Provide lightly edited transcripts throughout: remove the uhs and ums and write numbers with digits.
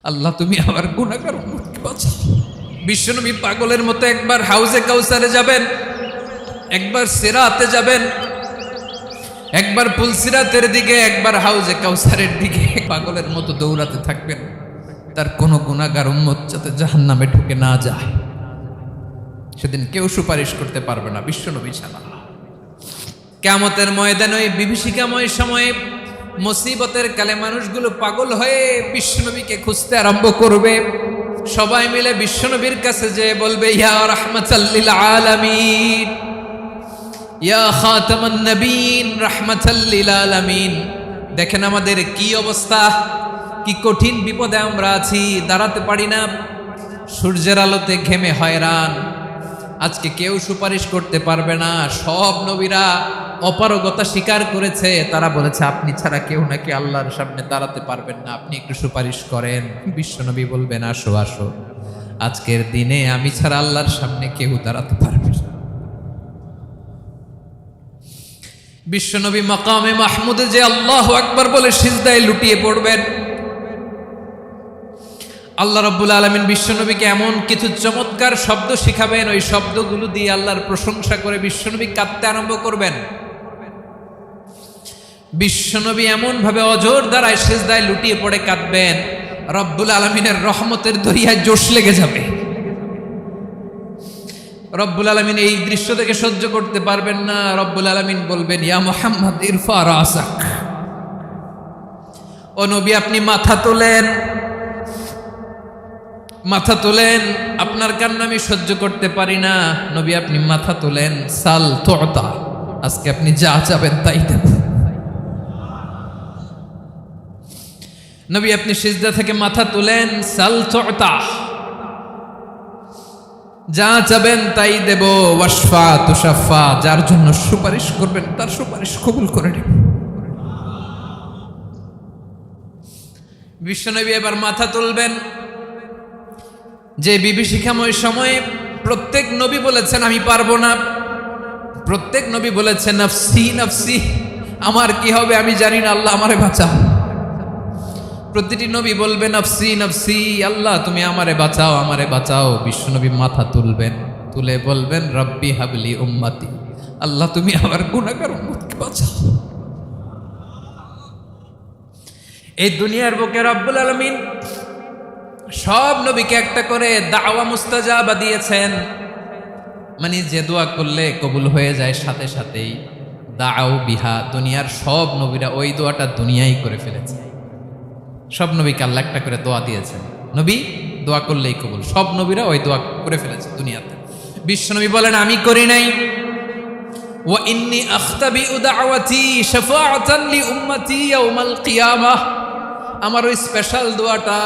আল্লাহ তুমি আমার গুনাহগার উম্মতকে বাঁচাও। বিশ্বনবী পাগলের মতো একবার হাউজে কাউসারে যাবেন, একবার সিরাতে যাবেন, একবার পুলসিরাতের দিকে, একবার হাউজে কাউসারের দিকে পাগলের মতো দৌড়াতে থাকবেন। তার কোনো গুনাহগার উম্মত যাতে জাহান্নামে ঢুকে না যায়। সেদিন কেউ সুপারিশ করতে পারবে না বিশ্বনবী ছাড়া। কিয়ামতের ময়দানে ওই বিভীষিকাময় সময়ে মুসিবতের কালে মানুষগুলো পাগল হয়ে বিশ্বনবীকে খুঁজতে আরম্ভ করবে। সবাই মিলে বিশ্বনবীর কাছে যেয়ে বলবে, ইয়া রাহমাতাল লিল আলামিন, ইয়া খাতামান নবীন, রাহমাতাল লিল আলামিন। দেখেন আমাদের কি অবস্থা, কি কঠিন বিপদে আমরা আছি, দাঁড়াতে পারি না, সূর্যের আলোতে ঘেমে হয়রান। আজকে কেউ সুপারিশ করতে পারবে না। সব নবীরা অপারগতা স্বীকার করেছে, তারা বলেছে আপনি ছাড়া কেউ নাকি আল্লাহর সামনে দাঁড়াতে পারবেন না, আপনি একটু সুপারিশ করেন। বিশ্বনবী বলবেন, আসো আসো, আজকের দিনে আমি ছাড়া আল্লাহর সামনে কেউ দাঁড়াতে পারবে না। বিশ্বনবী মাকামে মাহমুদে যে আল্লাহু আকবার বলে সিজদায় লুটিয়ে পড়বেন। আল্লাহ রাব্বুল আলামিন বিশ্বনবীকে এমন কিছু চমৎকার শব্দ শিখাবেন, ওই শব্দগুলো দিয়ে আল্লাহর প্রশংসা করে বিশ্বনবী কাঁদতে আরম্ভ করবেন। বিশ্বনবী এমন ভাবে অজর দ্বারায় সিজদায় লুটিয়ে পড়ে কাঁদবেন, রব্বুল আলামিনের রহমতের দরিয়ায় জোশ লেগে যাবে। রব্বুল আলামিন এই দৃশ্য থেকে সহ্য করতে পারবেন না। রব্বুল আলামিন বলবেন, ইয়া মুহাম্মদ ইরফা রাসাক, ও নবী আপনি মাথা তোলেন, মাথা তোলেন, আপনার কান্না আমি সহ্য করতে পারি না। নবী আপনি মাথা তোলেন, সাল তুতা, আজকে আপনি যা চাবেন তাই দেব। নবী আপনি সিজদা থেকে মাথা তুলেন, সাল তুতা, যা চাবেন তাই দেব। ওয়াশফা তুশাফা, যার জন্য সুপারিশ করবেন তার সুপারিশ কবুল করে নেব। বিশ্বনবী এবার মাথা তুলবেন। যে বিভীষিকাময় সময়ে প্রত্যেক নবী বলেছেন আমি পারবো না, প্রত্যেক নবী বলেছেন নফসি নফসি, আমার কি হবে আমি জানি না, আল্লাহ আমারে বাঁচাও। প্রতিটি নবী বলবেন নফসি নফসি, আল্লাহ তুমি আমারে বাঁচাও, আমারে বাঁচাও। বিশ্বনবী মাথা তুলবেন, তুলে বলবেন রব্বি হাবলি উম্মতি, আল্লাহ তুমি আমার গুনাহগার উম্মতকে বাঁচাও। এই দুনিয়ার বুকে রব্বুল আলামিন সব নবীকে একটা করে দাওয়া মুস্তাজাবা দিয়েছেন, মানে যে দোয়া করলে কবুল হয়ে যায় সাথে সাথেই। দাও বিহা, দুনিয়ার সব নবীরা ওই দোয়াটা দুনিয়াই করে ফেলেছে। সব নবীকে আল্লাহ একটা করে দোয়া দিয়েছেন, নবী দোয়া করলেই কবুল। সব নবীরা ওই দোয়া করে ফেলেছে দুনিয়াতে। বিশ্বনবী বলেন আমি করি নাই। ওয়া ইন্নী আখতাবিউ দাওয়াতি শাফাআতান লি উম্মতি ইয়াউমাল কিয়ামাহ, আমার ওই স্পেশাল দোয়াটা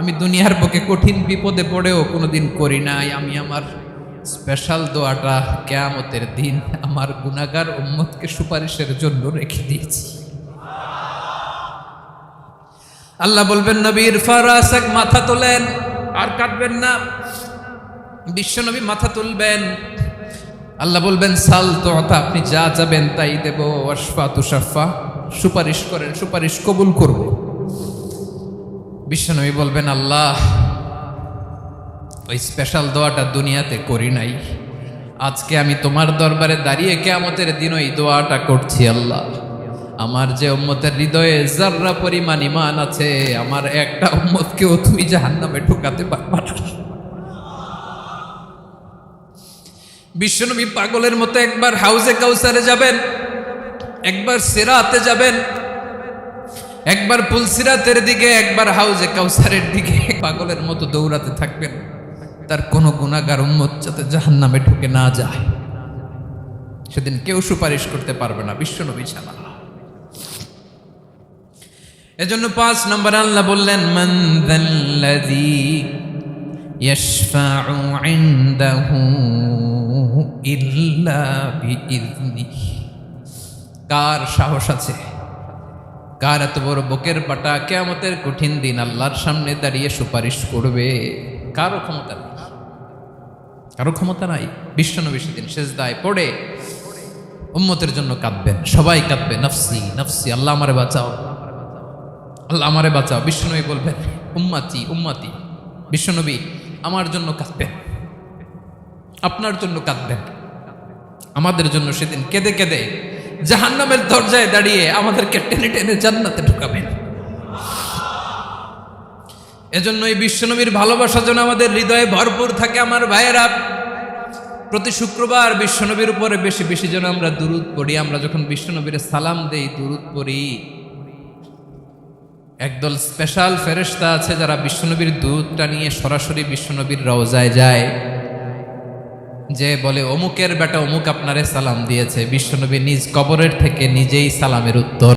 আমি দুনিয়ার বুকে কঠিন বিপদে পড়েও কোনোদিন করি নাই। আমি আমার স্পেশাল দোয়াটা কিয়ামতের দিন আমার গুনাহগার উম্মতকে সুপারিশের জন্য রেখে দিয়েছি। আল্লাহ বলবেন নবী ইরফা রাসাক, মাথা তোলেন, আর কাটবেন না। বিশ্বনবী মাথা তুলবেন, আল্লাহ বলবেন সাল তুতা, আপনি যা চাবেন তাই দেব। ওয়াশফা তুশাফা, সুপারিশ করেন, সুপারিশ কবুল করব। বিশ্বনবী বলবেন আল্লাহ ওই স্পেশাল দোয়াটা দুনিয়াতে করি নাই, আজকে আমি তোমার দরবারে দাঁড়িয়ে কিয়ামতের দিন ওই দোয়াটা করছি। আল্লাহ আমার যে উম্মতের হৃদয়ে যাররা পরিমাণ ঈমান আছে, আমার একটা উম্মতকেও তুমি জাহান্নামে ঢোকাতে পারবা না। বিশ্বনবী পাগলের মতো একবার হাউজে কাউসারে যাবেন, একবার সিরাতে যাবেন, একবার পুলসিরাতের দিকে, একবার হাউজে কাউসারের দিকে পাগলের মতো দৌড়াতে থাকবেন। তার কোনো গুনাহগার উম্মত যাতে জাহান্নামে ঢুকে না যায়। সেদিন কেউ সুপারিশ করতে পারবে না বিশ্বনবী ছাড়া। এজন্য 5 নম্বর আল্লাহ বললেন মান যাল্লাযী ইয়াশফাউ ইনদাহু ইল্লা বিইযনিহি, কার সাহস আছে, কার এত বড় বুকের পাটা কিয়ামতের কঠিন দিন আল্লাহর সামনে দাঁড়িয়ে সুপারিশ করবে? কারো ক্ষমতা নেই, কারো ক্ষমতা নাই। বিশ্বনবী সেদিন সিজদায় পড়ে উম্মতের জন্য কাঁদবেন, সবাই কাঁদবে নফসি নফসি, আল্লাহ আমারে বাঁচাও, আল্লাহ আমারে বাঁচাও। বিশ্বনবী বলবেন উম্মাতি উম্মাতি। বিশ্বনবী আমার জন্য কাঁদবেন, আপনার জন্য কাঁদবেন, আমাদের জন্য সেদিন কেঁদে কেঁদে জাহান্নামের দরজায় দাঁড়িয়ে আমাদেরকে টেনে টেনে জান্নাতে ঢুকাবেন। এজন্য এই বিশ্বনবীর ভালোবাসা যেন আমাদের হৃদয়ে ভরপুর থাকে। আমার ভাইয়েরা, প্রতি শুক্রবার বিশ্বনবীর উপরে বেশি বেশি যেন আমরা দুরূদ পড়ি। আমরা যখন বিশ্বনবীর সালাম দেই, দুরূদ পড়ি, একদল স্পেশাল ফেরেশতা আছে যারা বিশ্বনবীর দুধটা নিয়ে সরাসরি বিশ্বনবীর রওজায় যায়, যে বলে অমুকের বেটা অমুক আপনারে সালাম দিয়েছে। বিশ্বনবী নিজ কবরের থেকে নিজেই সালামের উত্তর